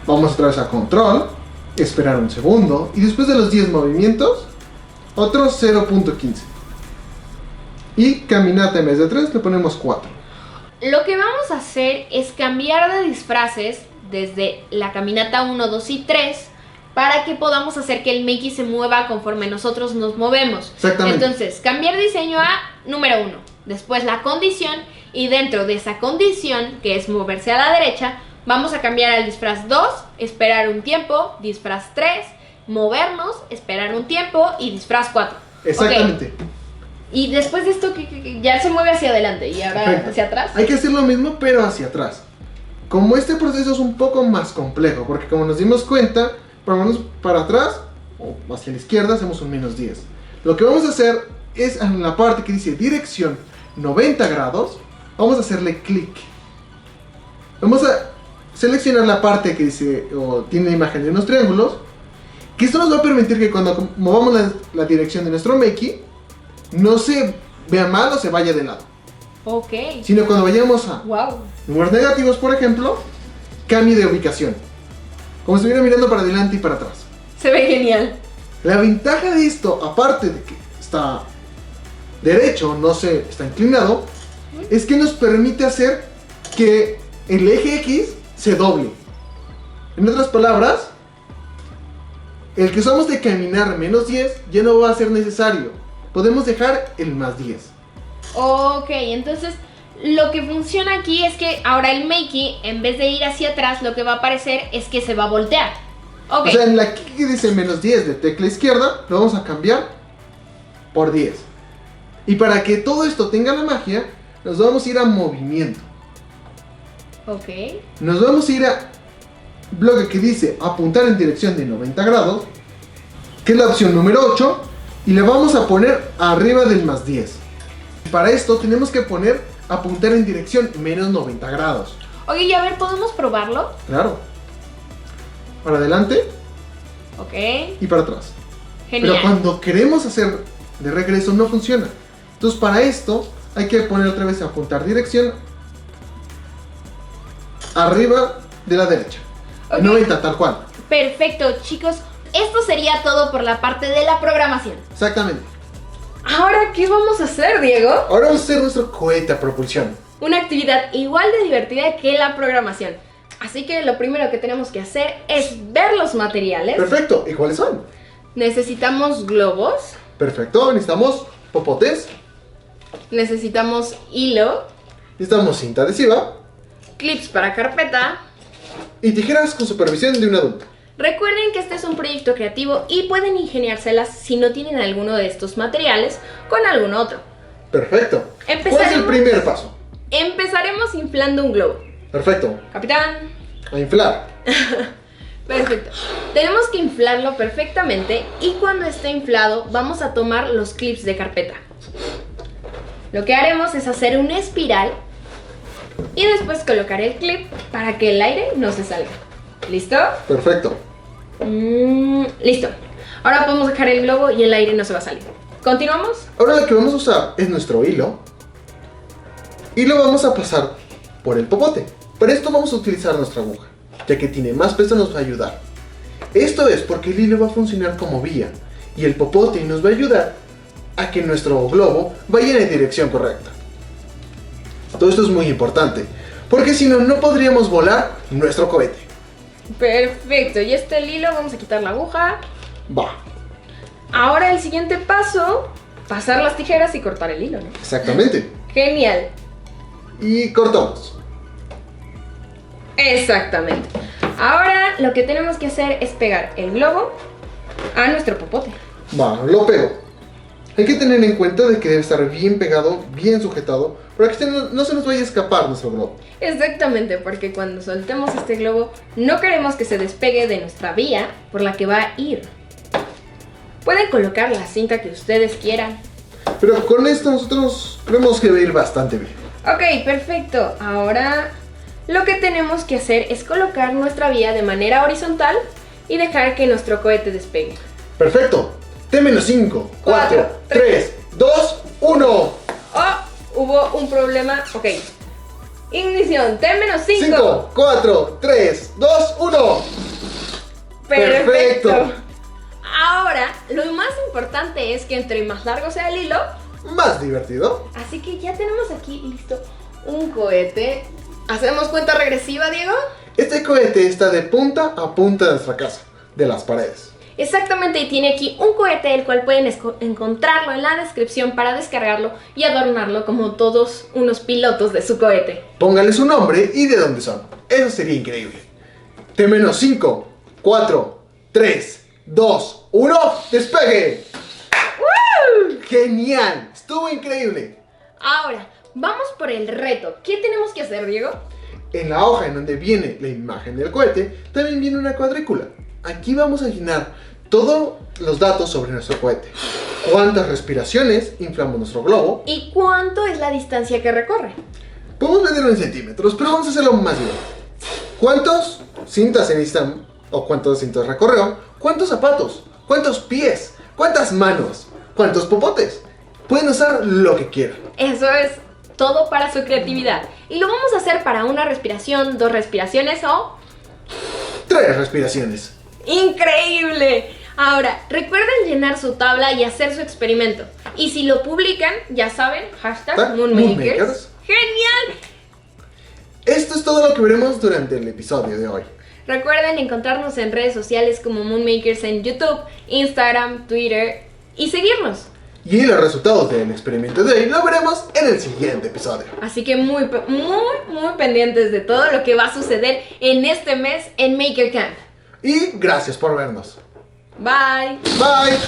vamos otra vez a control, esperar un segundo, y después de los 10 movimientos, otro 0.15. Y caminata en vez de 3 le ponemos 4. Lo que vamos a hacer es cambiar de disfraces desde la caminata 1, 2 y 3 para que podamos hacer que el Makey se mueva conforme nosotros nos movemos. Exactamente. Entonces, cambiar diseño a número 1, después la condición, y dentro de esa condición, que es moverse a la derecha, vamos a cambiar al disfraz 2, esperar un tiempo, disfraz 3, movernos, esperar un tiempo y disfraz 4. Exactamente. Okay. Y después de esto que ya se mueve hacia adelante y ahora Perfecto. hacia atrás. Hay que hacer lo mismo pero hacia atrás. Como este proceso es un poco más complejo, porque como nos dimos cuenta, para atrás o hacia la izquierda hacemos un menos 10. Lo que vamos a hacer es en la parte que dice dirección 90 grados, vamos a hacerle clic. Vamos a seleccionar la parte que dice o tiene la imagen de unos triángulos, que esto nos va a permitir que cuando movamos la dirección de nuestro Makey no se vea mal o se vaya de lado, Ok. sino cuando vayamos a Wow. números negativos, por ejemplo, cambie de ubicación, como si estuviera mirando para adelante y para atrás. Se ve genial. La ventaja de esto, aparte de que está derecho, no se está inclinado, es que nos permite hacer que el eje X se doble. En otras palabras, el que usamos de caminar menos 10 ya no va a ser necesario. Podemos dejar el más 10. Ok, entonces lo que funciona aquí es que ahora el Makey, en vez de ir hacia atrás, lo que va a aparecer es que se va a voltear. Ok. O sea, en la que dice menos 10 de tecla izquierda, lo vamos a cambiar por 10. Y para que todo esto tenga la magia, nos vamos a ir a movimiento. Ok. Nos vamos a ir a bloque que dice apuntar en dirección de 90 grados, que es la opción número 8, y le vamos a poner arriba del más 10. Para esto tenemos que poner apuntar en dirección menos 90 grados. Ok, y a ver, ¿podemos probarlo? Claro. Para adelante Ok. y para atrás. Genial. Pero cuando queremos hacer de regreso no funciona. Entonces para esto hay que poner otra vez apuntar dirección arriba de la derecha. Ok. 90 tal cual. Perfecto, chicos. Esto sería todo por la parte de la programación. Exactamente. Ahora, ¿qué vamos a hacer, Diego? Ahora vamos a hacer nuestro cohete a propulsión. Una actividad igual de divertida que la programación. Así que lo primero que tenemos que hacer es ver los materiales. Perfecto. ¿Y cuáles son? Necesitamos globos, Perfecto. Necesitamos popotes. necesitamos hilo, Necesitamos cinta adhesiva. clips para carpeta. Y tijeras con supervisión de un adulto. Recuerden que este es un proyecto creativo y pueden ingeniárselas si no tienen alguno de estos materiales con algún otro. Perfecto. ¿Cuál es el Empezaremos. primer paso? Empezaremos inflando un globo. Perfecto. Capitán. A inflar. Perfecto. Tenemos que inflarlo perfectamente y cuando esté inflado vamos a tomar los clips de carpeta. Lo que haremos es hacer una espiral y después colocar el clip para que el aire no se salga. ¿Listo? Perfecto. Listo. Ahora podemos dejar el globo y el aire no se va a salir. ¿Continuamos? Ahora lo que vamos a usar es nuestro hilo y lo vamos a pasar por el popote. Para esto vamos a utilizar nuestra aguja, ya que tiene más peso, nos va a ayudar. Esto es porque el hilo va a funcionar como vía y el popote nos va a ayudar a que nuestro globo vaya en la dirección correcta. Todo esto es muy importante, porque si no, no podríamos volar nuestro cohete. Perfecto. Y este el hilo, vamos a quitar la aguja. Va, Ahora el siguiente paso, pasar las tijeras y cortar el hilo, ¿no? exactamente. Genial. Y cortamos. Exactamente. Ahora lo que tenemos que hacer es pegar el globo a nuestro popote. Va, lo pego. Hay que tener en cuenta de que debe estar bien pegado, bien sujetado, para que no se nos vaya a escapar nuestro globo. Exactamente, porque cuando soltemos este globo no queremos que se despegue de nuestra vía por la que va a ir. Pueden colocar la cinta que ustedes quieran. Pero con esto nosotros creemos que va a ir bastante bien. Ok, perfecto. Ahora lo que tenemos que hacer es colocar nuestra vía de manera horizontal y dejar que nuestro cohete despegue. Perfecto. T-5, 4, 3, 2, 1. Oh, hubo un problema. Ok. Ignición, T-5. 5, 4, 3, 2, 1. Perfecto. Ahora, lo más importante es que entre más largo sea el hilo, Más divertido. así que ya tenemos aquí listo un cohete. ¿Hacemos cuenta regresiva, Diego? Este cohete está de punta a punta de nuestra casa, de las paredes. Exactamente, y tiene aquí un cohete, el cual pueden encontrarlo en la descripción para descargarlo y adornarlo como todos unos pilotos de su cohete. Póngale su nombre y de dónde son. Eso sería increíble. T-5, 4, 3, 2, 1. ¡Despegue! ¡Woo! ¡Genial! Estuvo increíble. Ahora, vamos por el reto. ¿Qué tenemos que hacer, Diego? En la hoja en donde viene la imagen del cohete, también viene una cuadrícula. Aquí vamos a llenar todos los datos sobre nuestro cohete. ¿Cuántas respiraciones inflamos nuestro globo? ¿Y cuánto es la distancia que recorre? Podemos medirlo en centímetros, pero vamos a hacerlo más bien. ¿Cuántos cintas se necesitan o cuántos cintas recorrió? ¿Cuántos zapatos? ¿Cuántos pies? ¿Cuántas manos? ¿Cuántos popotes? Pueden usar lo que quieran. Eso es todo para su creatividad. Y lo vamos a hacer para una respiración, 2 respiraciones o... 3 respiraciones. ¡Increíble! Ahora, recuerden llenar su tabla y hacer su experimento. Y si lo publican, ya saben, hashtag Moonmakers. ¡Genial! Esto es todo lo que veremos durante el episodio de hoy. Recuerden encontrarnos en redes sociales como Moonmakers en YouTube, Instagram, Twitter y seguirnos. Y los resultados del experimento de hoy lo veremos en el siguiente episodio. Así que muy pendientes de todo lo que va a suceder en este mes en Maker Camp. Y gracias por vernos. Bye. Bye.